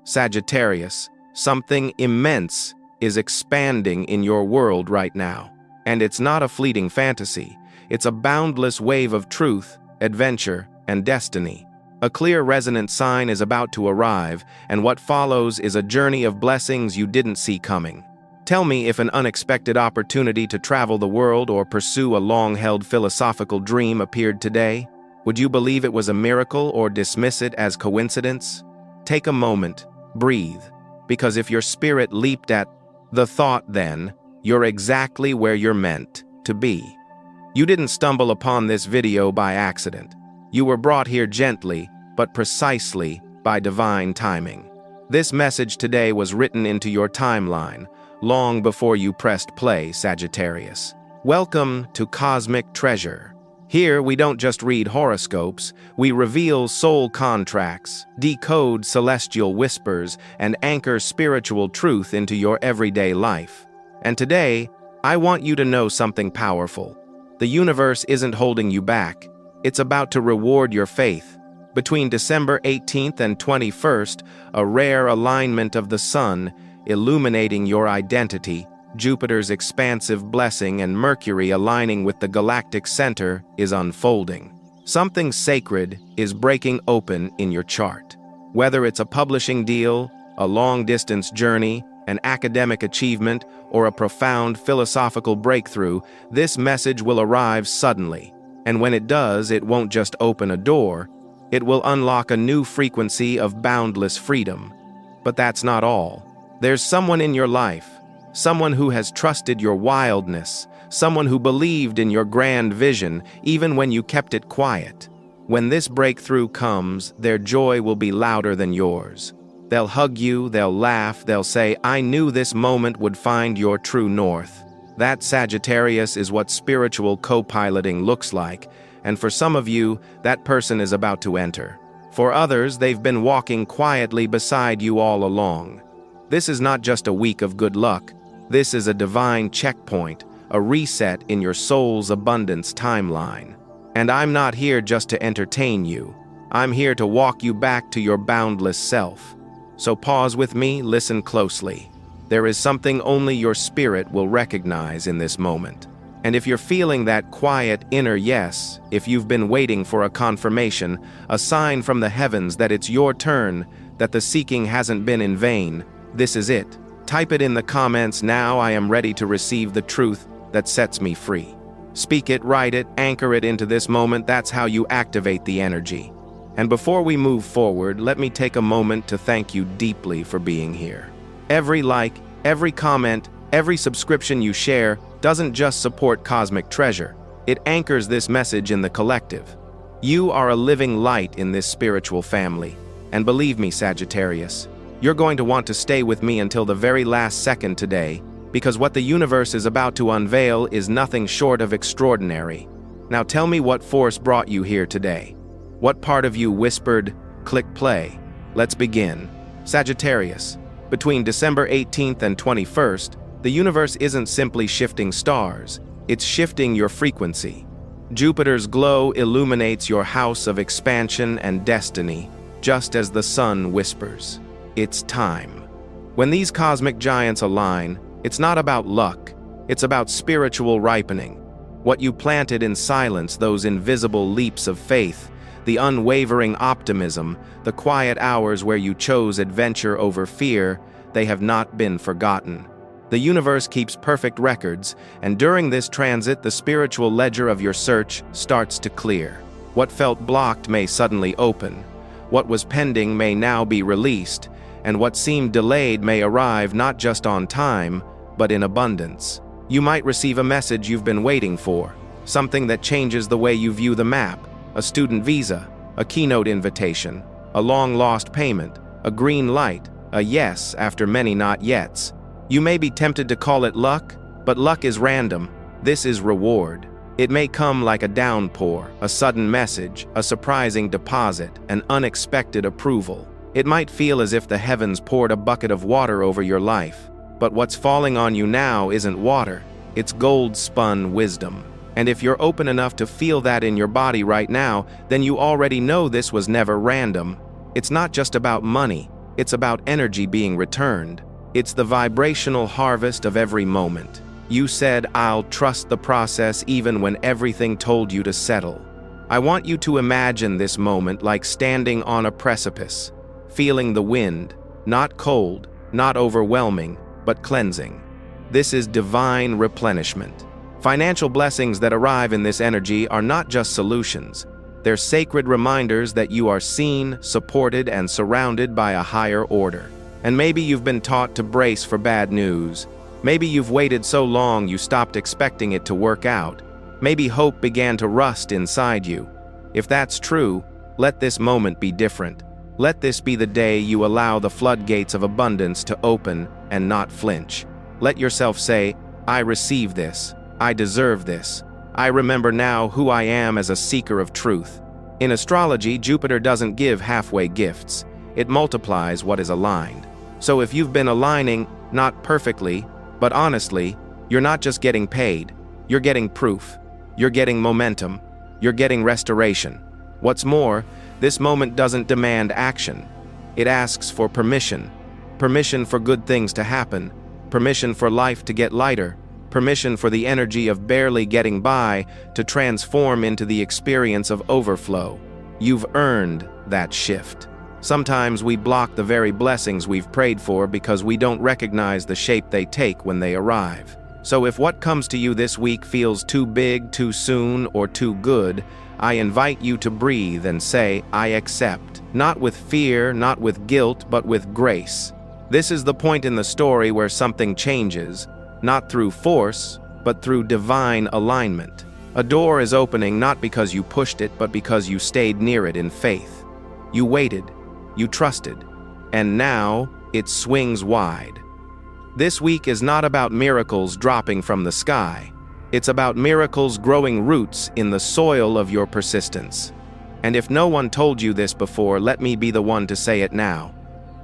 Sagittarius, something immense is expanding in your world right now. And it's not a fleeting fantasy. It's a boundless wave of truth, adventure, and destiny. A clear resonant sign is about to arrive, and what follows is a journey of blessings you didn't see coming. Tell me if an unexpected opportunity to travel the world or pursue a long-held philosophical dream appeared today. Would you believe it was a miracle or dismiss it as coincidence? Take a moment, breathe, because if your spirit leaped at the thought then, you're exactly where you're meant to be. You didn't stumble upon this video by accident. You were brought here gently, but precisely by divine timing. This message today was written into your timeline, long before you pressed play, Sagittarius. Welcome to Cosmic Treasure. Here we don't just read horoscopes, we reveal soul contracts, decode celestial whispers, and anchor spiritual truth into your everyday life. And today, I want you to know something powerful. The universe isn't holding you back. It's about to reward your faith. Between December 18th and 21st, a rare alignment of the sun, illuminating your identity, Jupiter's expansive blessing and Mercury aligning with the galactic center is unfolding. Something sacred is breaking open in your chart. Whether it's a publishing deal, a long-distance journey, an academic achievement, or a profound philosophical breakthrough, this message will arrive suddenly. And when it does, it won't just open a door, it will unlock a new frequency of boundless freedom. But that's not all. There's someone in your life, someone who has trusted your wildness, someone who believed in your grand vision, even when you kept it quiet. When this breakthrough comes, their joy will be louder than yours. They'll hug you, they'll laugh, they'll say, "I knew this moment would find your true north." That, Sagittarius, is what spiritual co-piloting looks like, and for some of you, that person is about to enter. For others, they've been walking quietly beside you all along. This is not just a week of good luck. This is a divine checkpoint, a reset in your soul's abundance timeline. And I'm not here just to entertain you. I'm here to walk you back to your boundless self. So pause with me, listen closely. There is something only your spirit will recognize in this moment. And if you're feeling that quiet inner yes, if you've been waiting for a confirmation, a sign from the heavens that it's your turn, that the seeking hasn't been in vain, this is it. Type it in the comments now. I am ready to receive the truth that sets me free. Speak it, write it, anchor it into this moment. That's how you activate the energy. And before we move forward, let me take a moment to thank you deeply for being here. Every like, every comment, every subscription you share doesn't just support Cosmic Treasure. It anchors this message in the collective. You are a living light in this spiritual family. And believe me, Sagittarius, you're going to want to stay with me until the very last second today, because what the universe is about to unveil is nothing short of extraordinary. Now tell me what force brought you here today. What part of you whispered, "Click play"? Let's begin. Sagittarius, between December 18th and 21st, the universe isn't simply shifting stars, it's shifting your frequency. Jupiter's glow illuminates your house of expansion and destiny, just as the sun whispers. It's time. When these cosmic giants align, it's not about luck, it's about spiritual ripening. What you planted in silence, those invisible leaps of faith, the unwavering optimism, the quiet hours where you chose adventure over fear, they have not been forgotten. The universe keeps perfect records, and during this transit, the spiritual ledger of your search starts to clear. What felt blocked may suddenly open. What was pending may now be released, and what seemed delayed may arrive not just on time, but in abundance. You might receive a message you've been waiting for, something that changes the way you view the map, a student visa, a keynote invitation, a long-lost payment, a green light, a yes after many not yets. You may be tempted to call it luck, but luck is random. This is reward. It may come like a downpour, a sudden message, a surprising deposit, an unexpected approval. It might feel as if the heavens poured a bucket of water over your life. But what's falling on you now isn't water, it's gold-spun wisdom. And if you're open enough to feel that in your body right now, then you already know this was never random. It's not just about money, It's about energy being returned. It's the vibrational harvest of every moment. You said, "I'll trust the process even when everything told you to settle." I want you to imagine this moment like standing on a precipice, feeling the wind, not cold, not overwhelming, but cleansing. This is divine replenishment. Financial blessings that arrive in this energy are not just solutions. They're sacred reminders that you are seen, supported, and surrounded by a higher order. And maybe you've been taught to brace for bad news. Maybe you've waited so long you stopped expecting it to work out. Maybe hope began to rust inside you. If that's true, let this moment be different. Let this be the day you allow the floodgates of abundance to open and not flinch. Let yourself say, "I receive this. I deserve this. I remember now who I am as a seeker of truth." In astrology, Jupiter doesn't give halfway gifts. It multiplies what is aligned. So if you've been aligning, not perfectly, but honestly, you're not just getting paid. You're getting proof. You're getting momentum. You're getting restoration. What's more, this moment doesn't demand action. It asks for permission. Permission for good things to happen. Permission for life to get lighter. Permission for the energy of barely getting by to transform into the experience of overflow. You've earned that shift. Sometimes we block the very blessings we've prayed for because we don't recognize the shape they take when they arrive. So if what comes to you this week feels too big, too soon, or too good, I invite you to breathe and say, "I accept." Not with fear, not with guilt, but with grace. This is the point in the story where something changes, not through force, but through divine alignment. A door is opening not because you pushed it, but because you stayed near it in faith. You waited, you trusted, and now it swings wide. This week is not about miracles dropping from the sky. It's about miracles growing roots in the soil of your persistence. And if no one told you this before, let me be the one to say it now.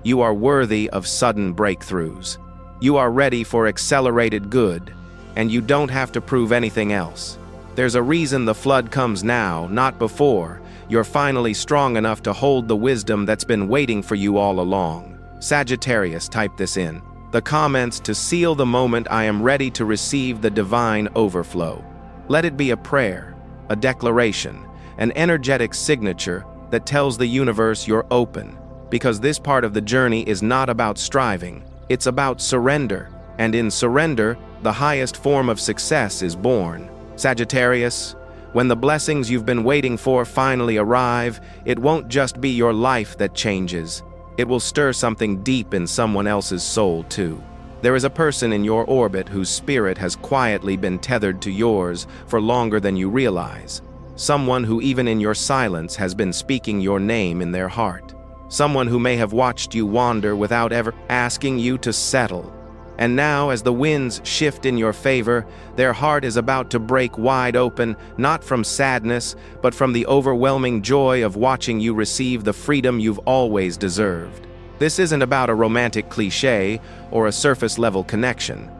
You are worthy of sudden breakthroughs. You are ready for accelerated good, and you don't have to prove anything else. There's a reason the flood comes now, not before. You're finally strong enough to hold the wisdom that's been waiting for you all along. Sagittarius, type this in the comments to seal the moment. I am ready to receive the divine overflow. Let it be a prayer, a declaration, an energetic signature that tells the universe you're open, because this part of the journey is not about striving. It's about surrender, and in surrender, the highest form of success is born. Sagittarius, when the blessings you've been waiting for finally arrive, it won't just be your life that changes. It will stir something deep in someone else's soul, too. There is a person in your orbit whose spirit has quietly been tethered to yours for longer than you realize. Someone who even in your silence has been speaking your name in their heart. Someone who may have watched you wander without ever asking you to settle. And now, as the winds shift in your favor, their heart is about to break wide open, not from sadness, but from the overwhelming joy of watching you receive the freedom you've always deserved. This isn't about a romantic cliché or a surface-level connection.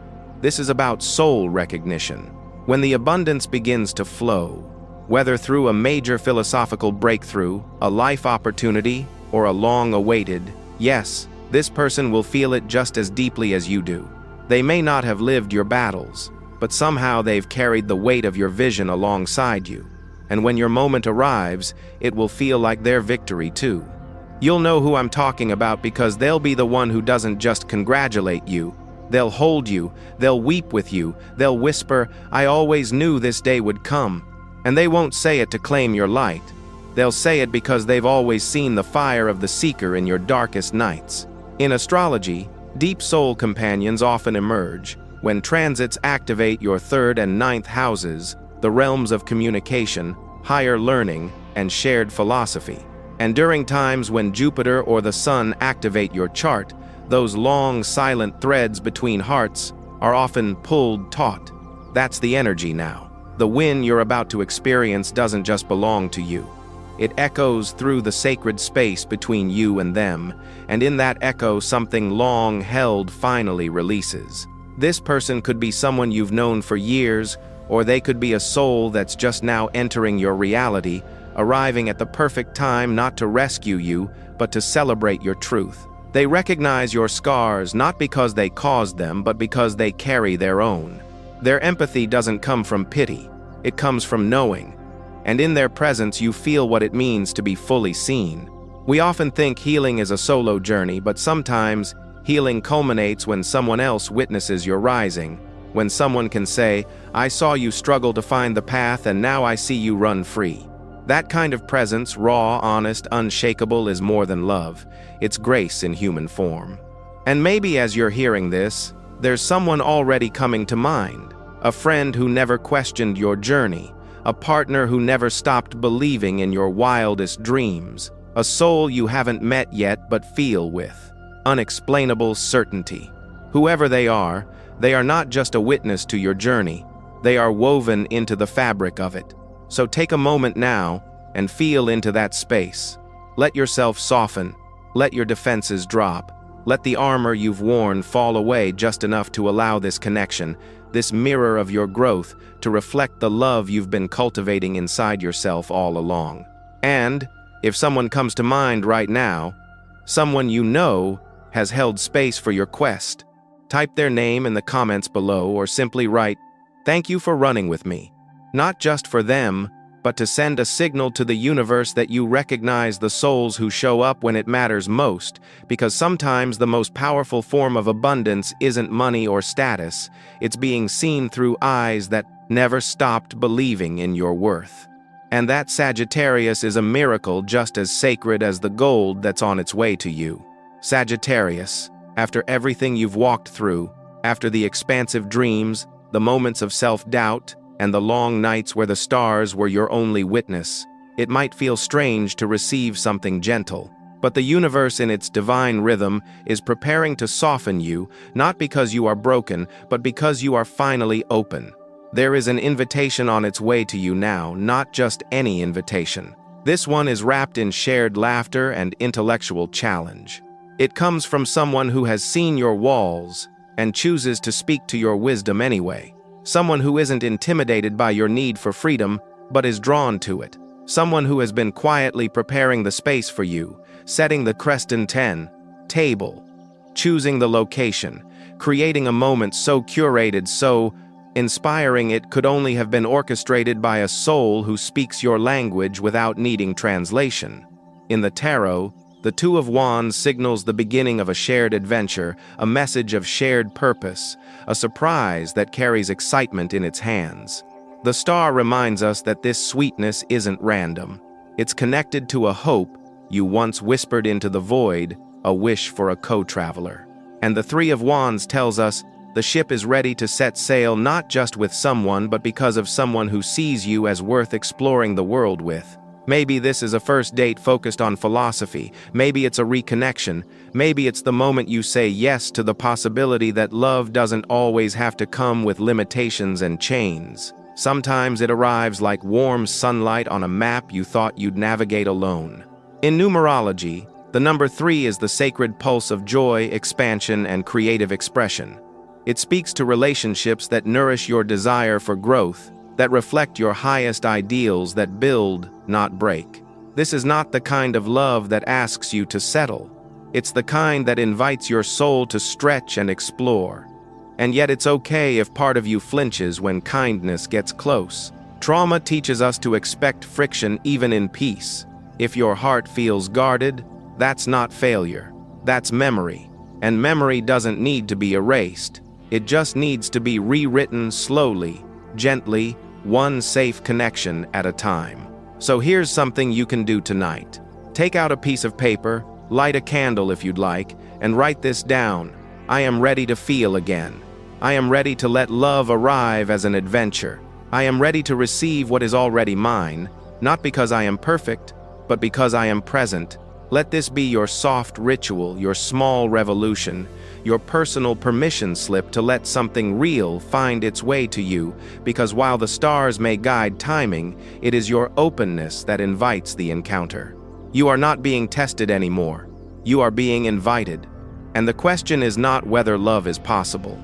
This is about soul recognition. When the abundance begins to flow, whether through a major philosophical breakthrough, a life opportunity, or a long-awaited, yes, this person will feel it just as deeply as you do. They may not have lived your battles, but somehow they've carried the weight of your vision alongside you. And when your moment arrives, it will feel like their victory too. You'll know who I'm talking about because they'll be the one who doesn't just congratulate you. They'll hold you, they'll weep with you, they'll whisper, "I always knew this day would come." And they won't say it to claim your light. They'll say it because they've always seen the fire of the seeker in your darkest nights. In astrology, deep soul companions often emerge when transits activate your 3rd and 9th houses, the realms of communication, higher learning, and shared philosophy. And during times when Jupiter or the Sun activate your chart, those long, silent threads between hearts are often pulled taut. That's the energy now. The win you're about to experience doesn't just belong to you. It echoes through the sacred space between you and them, and in that echo something long held finally releases. This person could be someone you've known for years, or they could be a soul that's just now entering your reality, arriving at the perfect time not to rescue you, but to celebrate your truth. They recognize your scars not because they caused them, but because they carry their own. Their empathy doesn't come from pity, it comes from knowing. And in their presence you feel what it means to be fully seen. We often think healing is a solo journey, but sometimes healing culminates when someone else witnesses your rising. When someone can say, "I saw you struggle to find the path and now I see you run free." That kind of presence, raw, honest, unshakable, is more than love. It's grace in human form. And maybe as you're hearing this, there's someone already coming to mind. A friend who never questioned your journey. A partner who never stopped believing in your wildest dreams. A soul you haven't met yet but feel with. Unexplainable certainty. Whoever they are not just a witness to your journey. They are woven into the fabric of it. So take a moment now and feel into that space. Let yourself soften. Let your defenses drop. Let the armor you've worn fall away just enough to allow this connection, this mirror of your growth, to reflect the love you've been cultivating inside yourself all along. And if someone comes to mind right now, someone you know has held space for your quest, type their name in the comments below or simply write, "Thank you for running with me." Not just for them, but to send a signal to the universe that you recognize the souls who show up when it matters most, because sometimes the most powerful form of abundance isn't money or status, it's being seen through eyes that never stopped believing in your worth. And that Sagittarius is a miracle just as sacred as the gold that's on its way to you. Sagittarius, after everything you've walked through, after the expansive dreams, the moments of self-doubt, and the long nights where the stars were your only witness, it might feel strange to receive something gentle. But the universe in its divine rhythm is preparing to soften you, not because you are broken, but because you are finally open. There is an invitation on its way to you now, not just any invitation. This one is wrapped in shared laughter and intellectual challenge. It comes from someone who has seen your walls and chooses to speak to your wisdom anyway. Someone who isn't intimidated by your need for freedom, but is drawn to it. Someone who has been quietly preparing the space for you, setting the Creston 10 table, choosing the location, creating a moment so curated, so inspiring it could only have been orchestrated by a soul who speaks your language without needing translation. In the tarot, the Two of Wands signals the beginning of a shared adventure, a message of shared purpose, a surprise that carries excitement in its hands. The star reminds us that this sweetness isn't random. It's connected to a hope you once whispered into the void, a wish for a co-traveler. And the Three of Wands tells us the ship is ready to set sail not just with someone, but because of someone who sees you as worth exploring the world with. Maybe this is a first date focused on philosophy. Maybe it's a reconnection. Maybe it's the moment you say yes to the possibility that love doesn't always have to come with limitations and chains. Sometimes it arrives like warm sunlight on a map you thought you'd navigate alone. In numerology, the number 3 is the sacred pulse of joy, expansion, and creative expression. It speaks to relationships that nourish your desire for growth, that reflect your highest ideals, that build, not break. This is not the kind of love that asks you to settle. It's the kind that invites your soul to stretch and explore. And yet it's okay if part of you flinches when kindness gets close. Trauma teaches us to expect friction even in peace. If your heart feels guarded, that's not failure. That's memory. And memory doesn't need to be erased. It just needs to be rewritten slowly, gently, one safe connection at a time. So here's something you can do tonight. Take out a piece of paper, light a candle if you'd like, and write this down. I am ready to feel again. I am ready to let love arrive as an adventure. I am ready to receive what is already mine, not because I am perfect, but because I am present. Let this be your soft ritual, your small revolution, your personal permission slip to let something real find its way to you, because while the stars may guide timing, it is your openness that invites the encounter. You are not being tested anymore. You are being invited. And the question is not whether love is possible.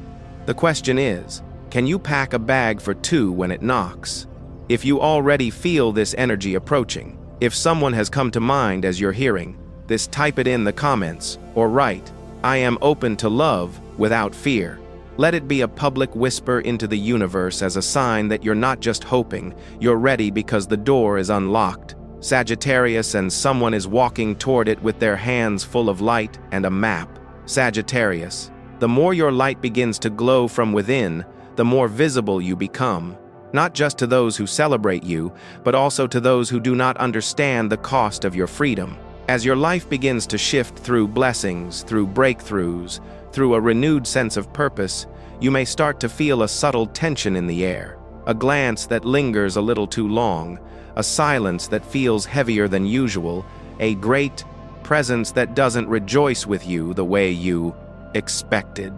The question is, can you pack a bag for two when it knocks? If you already feel this energy approaching, if someone has come to mind as you're hearing, this, type it in the comments, or write, "I am open to love without fear." Let it be a public whisper into the universe as a sign that you're not just hoping, you're ready because the door is unlocked. Sagittarius, and someone is walking toward it with their hands full of light and a map. Sagittarius, the more your light begins to glow from within, the more visible you become, not just to those who celebrate you, but also to those who do not understand the cost of your freedom. As your life begins to shift through blessings, through breakthroughs, through a renewed sense of purpose, you may start to feel a subtle tension in the air, a glance that lingers a little too long, a silence that feels heavier than usual, a great presence that doesn't rejoice with you the way you expected.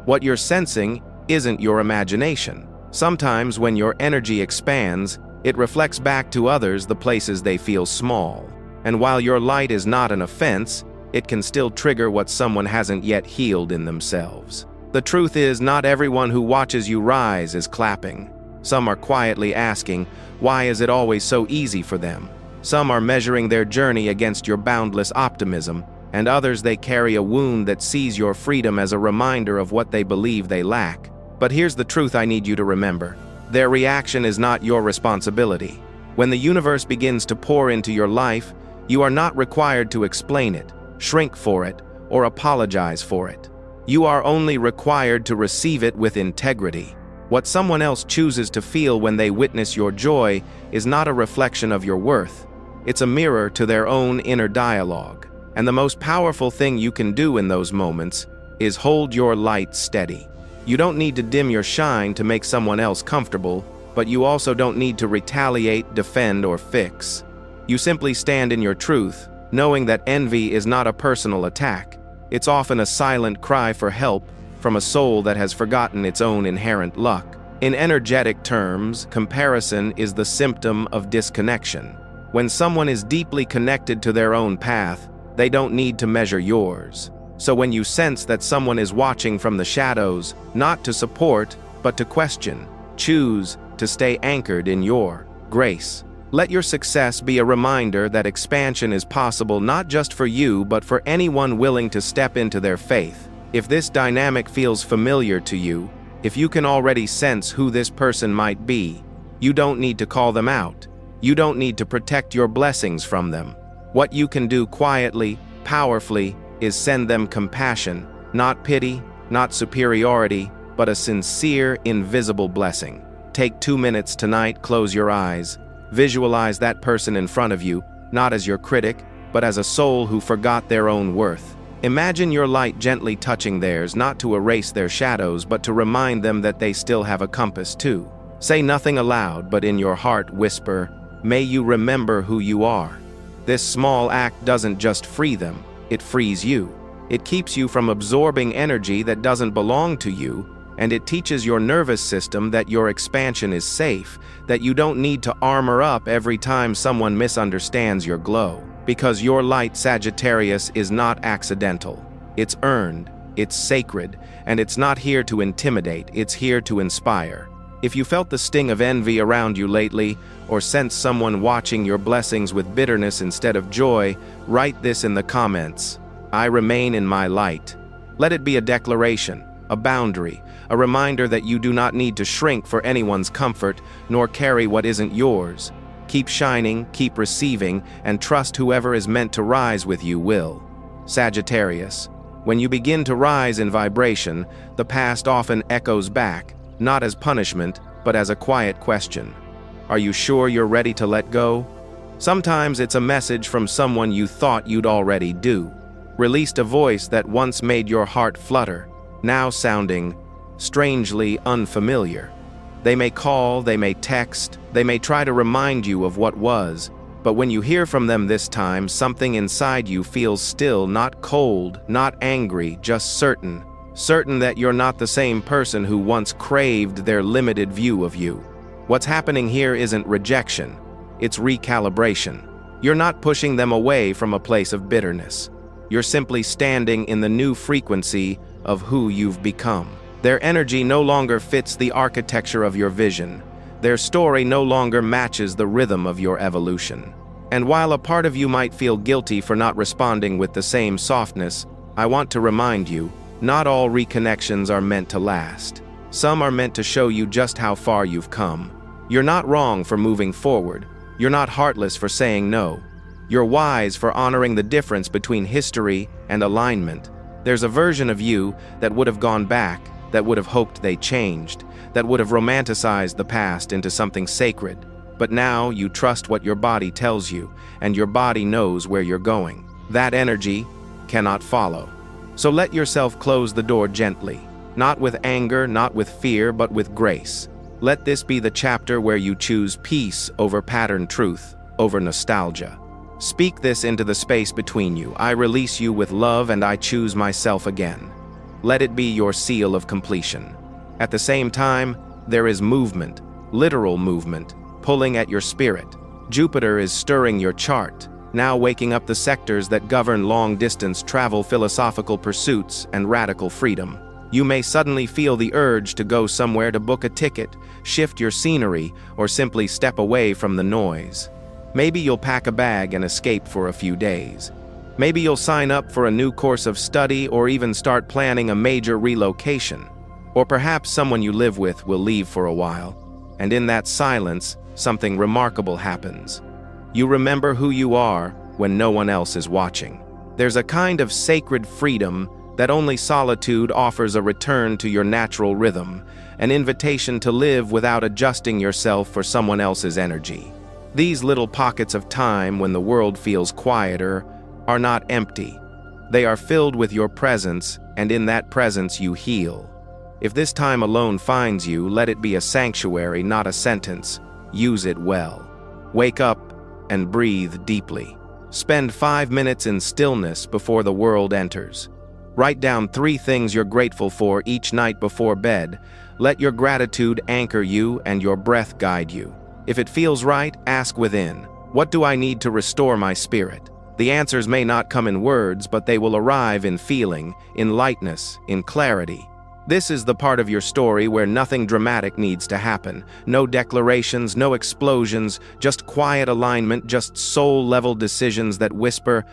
What you're sensing isn't your imagination. Sometimes when your energy expands, it reflects back to others the places they feel small. And while your light is not an offense, it can still trigger what someone hasn't yet healed in themselves. The truth is, not everyone who watches you rise is clapping. Some are quietly asking, why is it always so easy for them? Some are measuring their journey against your boundless optimism, and others, they carry a wound that sees your freedom as a reminder of what they believe they lack. But here's the truth I need you to remember. Their reaction is not your responsibility. When the universe begins to pour into your life, you are not required to explain it, shrink for it, or apologize for it. You are only required to receive it with integrity. What someone else chooses to feel when they witness your joy is not a reflection of your worth. It's a mirror to their own inner dialogue. And the most powerful thing you can do in those moments is hold your light steady. You don't need to dim your shine to make someone else comfortable, but you also don't need to retaliate, defend, or fix. You simply stand in your truth, knowing that envy is not a personal attack. It's often a silent cry for help from a soul that has forgotten its own inherent luck. In energetic terms, comparison is the symptom of disconnection. When someone is deeply connected to their own path, they don't need to measure yours. So when you sense that someone is watching from the shadows, not to support, but to question, choose to stay anchored in your grace. Let your success be a reminder that expansion is possible not just for you, but for anyone willing to step into their faith. If this dynamic feels familiar to you, if you can already sense who this person might be, you don't need to call them out. You don't need to protect your blessings from them. What you can do quietly, powerfully, is send them compassion, not pity, not superiority, but a sincere, invisible blessing. Take 2 minutes tonight, close your eyes. Visualize that person in front of you, not as your critic, but as a soul who forgot their own worth. Imagine your light gently touching theirs, not to erase their shadows, but to remind them that they still have a compass too. Say nothing aloud, but in your heart whisper, "May you remember who you are." This small act doesn't just free them, it frees you. It keeps you from absorbing energy that doesn't belong to you, and it teaches your nervous system that your expansion is safe, that you don't need to armor up every time someone misunderstands your glow. Because your light, Sagittarius, is not accidental. It's earned, it's sacred, and it's not here to intimidate, it's here to inspire. If you felt the sting of envy around you lately, or sense someone watching your blessings with bitterness instead of joy, write this in the comments. I remain in my light. Let it be a declaration, a boundary, a reminder that you do not need to shrink for anyone's comfort, nor carry what isn't yours. Keep shining, keep receiving, and trust whoever is meant to rise with you will. Sagittarius, when you begin to rise in vibration, the past often echoes back, not as punishment, but as a quiet question. Are you sure you're ready to let go? Sometimes it's a message from someone you thought you'd already do. Released a voice that once made your heart flutter, now sounding strangely unfamiliar. They may call, they may text, they may try to remind you of what was, but when you hear from them this time, something inside you feels still, not cold, not angry, just certain. Certain that you're not the same person who once craved their limited view of you. What's happening here isn't rejection, it's recalibration. You're not pushing them away from a place of bitterness. You're simply standing in the new frequency of who you've become. Their energy no longer fits the architecture of your vision. Their story no longer matches the rhythm of your evolution. And while a part of you might feel guilty for not responding with the same softness, I want to remind you, not all reconnections are meant to last. Some are meant to show you just how far you've come. You're not wrong for moving forward. You're not heartless for saying no. You're wise for honoring the difference between history and alignment. There's a version of you that would have gone back, that would have hoped they changed, that would have romanticized the past into something sacred. But now you trust what your body tells you, and your body knows where you're going. That energy cannot follow. So let yourself close the door gently, not with anger, not with fear, but with grace. Let this be the chapter where you choose peace over patterned truth, over nostalgia. Speak this into the space between you. I release you with love and I choose myself again. Let it be your seal of completion. At the same time, there is movement, literal movement, pulling at your spirit. Jupiter is stirring your chart, now waking up the sectors that govern long-distance travel, philosophical pursuits, and radical freedom. You may suddenly feel the urge to go somewhere, to book a ticket, shift your scenery, or simply step away from the noise. Maybe you'll pack a bag and escape for a few days. Maybe you'll sign up for a new course of study or even start planning a major relocation. Or perhaps someone you live with will leave for a while, and in that silence, something remarkable happens. You remember who you are when no one else is watching. There's a kind of sacred freedom that only solitude offers, a return to your natural rhythm, an invitation to live without adjusting yourself for someone else's energy. These little pockets of time when the world feels quieter are not empty. They are filled with your presence, and in that presence you heal. If this time alone finds you, let it be a sanctuary, not a sentence. Use it well. Wake up and breathe deeply. Spend 5 minutes in stillness before the world enters. Write down 3 things you're grateful for each night before bed. Let your gratitude anchor you and your breath guide you. If it feels right, ask within, what do I need to restore my spirit? The answers may not come in words, but they will arrive in feeling, in lightness, in clarity. This is the part of your story where nothing dramatic needs to happen. No declarations, no explosions, just quiet alignment, just soul-level decisions that whisper,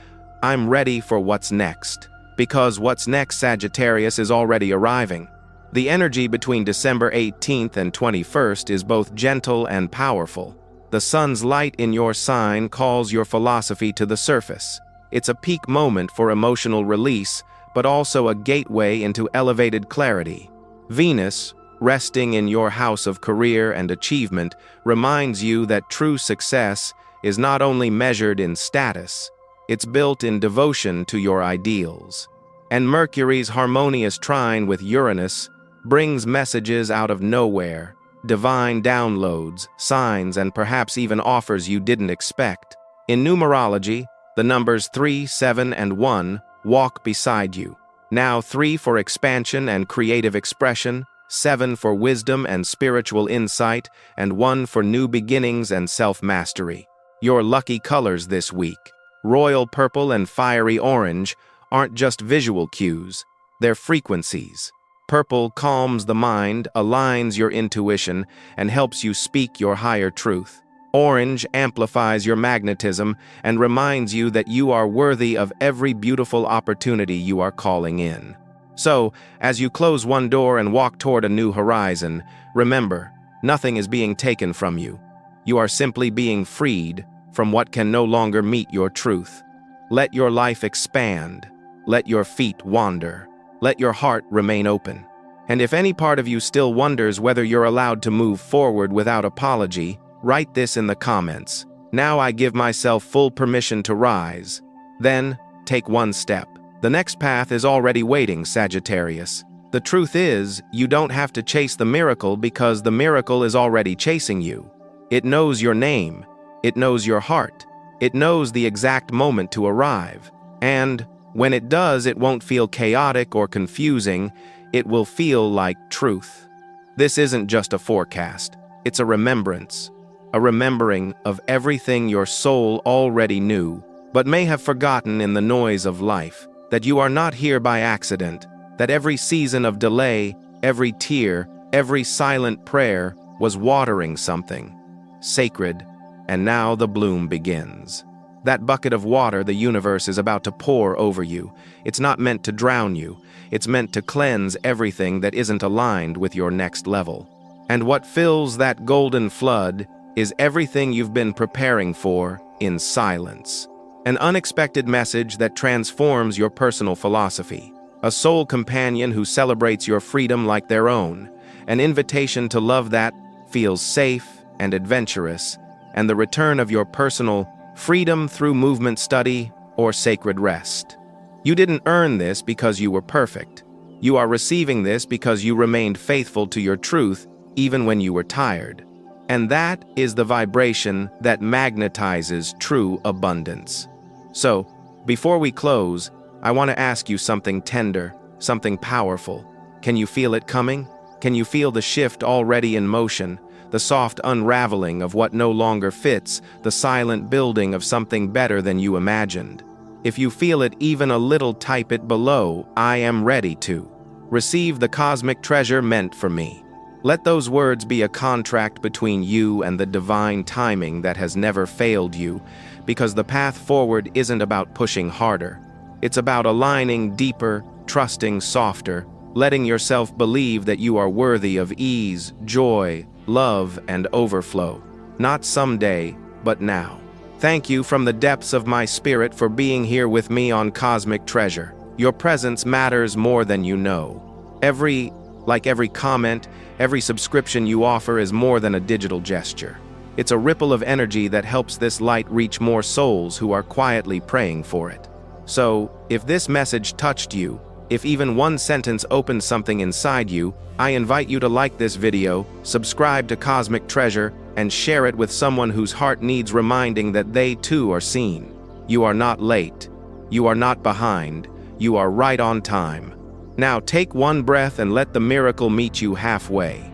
I'm ready for what's next. Because what's next, Sagittarius, is already arriving. The energy between December 18th and 21st is both gentle and powerful. The sun's light in your sign calls your philosophy to the surface. It's a peak moment for emotional release, but also a gateway into elevated clarity. Venus, resting in your house of career and achievement, reminds you that true success is not only measured in status, it's built in devotion to your ideals. And Mercury's harmonious trine with Uranus brings messages out of nowhere, divine downloads, signs, and perhaps even offers you didn't expect. In numerology, the numbers 3, 7, and 1 walk beside you. Now 3 for expansion and creative expression, 7 for wisdom and spiritual insight, and 1 for new beginnings and self-mastery. Your lucky colors this week, royal purple and fiery orange, aren't just visual cues, they're frequencies. Purple calms the mind, aligns your intuition, and helps you speak your higher truth. Orange amplifies your magnetism and reminds you that you are worthy of every beautiful opportunity you are calling in. So, as you close one door and walk toward a new horizon, remember, nothing is being taken from you. You are simply being freed from what can no longer meet your truth. Let your life expand. Let your feet wander. Let your heart remain open. And if any part of you still wonders whether you're allowed to move forward without apology, write this in the comments. Now I give myself full permission to rise. Then, take one step. The next path is already waiting, Sagittarius. The truth is, you don't have to chase the miracle because the miracle is already chasing you. It knows your name. It knows your heart. It knows the exact moment to arrive. And when it does, it won't feel chaotic or confusing. It will feel like truth. This isn't just a forecast. It's a remembrance. A remembering of everything your soul already knew, but may have forgotten in the noise of life. That you are not here by accident. That every season of delay, every tear, every silent prayer was watering something sacred, and now the bloom begins. That bucket of water the universe is about to pour over you, it's not meant to drown you, it's meant to cleanse everything that isn't aligned with your next level. And what fills that golden flood is everything you've been preparing for in silence. An unexpected message that transforms your personal philosophy. A soul companion who celebrates your freedom like their own. An invitation to love that feels safe and adventurous. And the return of your personal freedom through movement study or sacred rest. You didn't earn this because you were perfect. You are receiving this because you remained faithful to your truth even when you were tired. And that is the vibration that magnetizes true abundance. So, before we close, I want to ask you something tender, something powerful. Can you feel it coming? Can you feel the shift already in motion? The soft unraveling of what no longer fits, the silent building of something better than you imagined. If you feel it even a little, type it below, I am ready to receive the cosmic treasure meant for me. Let those words be a contract between you and the divine timing that has never failed you, because the path forward isn't about pushing harder. It's about aligning deeper, trusting softer, letting yourself believe that you are worthy of ease, joy, love, and overflow. Not someday, but now. Thank you from the depths of my spirit for being here with me on Cosmic Treasure. Your presence matters more than you know. Every comment, every subscription you offer is more than a digital gesture. It's a ripple of energy that helps this light reach more souls who are quietly praying for it. So, if this message touched you, if even one sentence opened something inside you, I invite you to like this video, subscribe to Cosmic Treasure, and share it with someone whose heart needs reminding that they too are seen. You are not late. You are not behind. You are right on time. Now take one breath and let the miracle meet you halfway.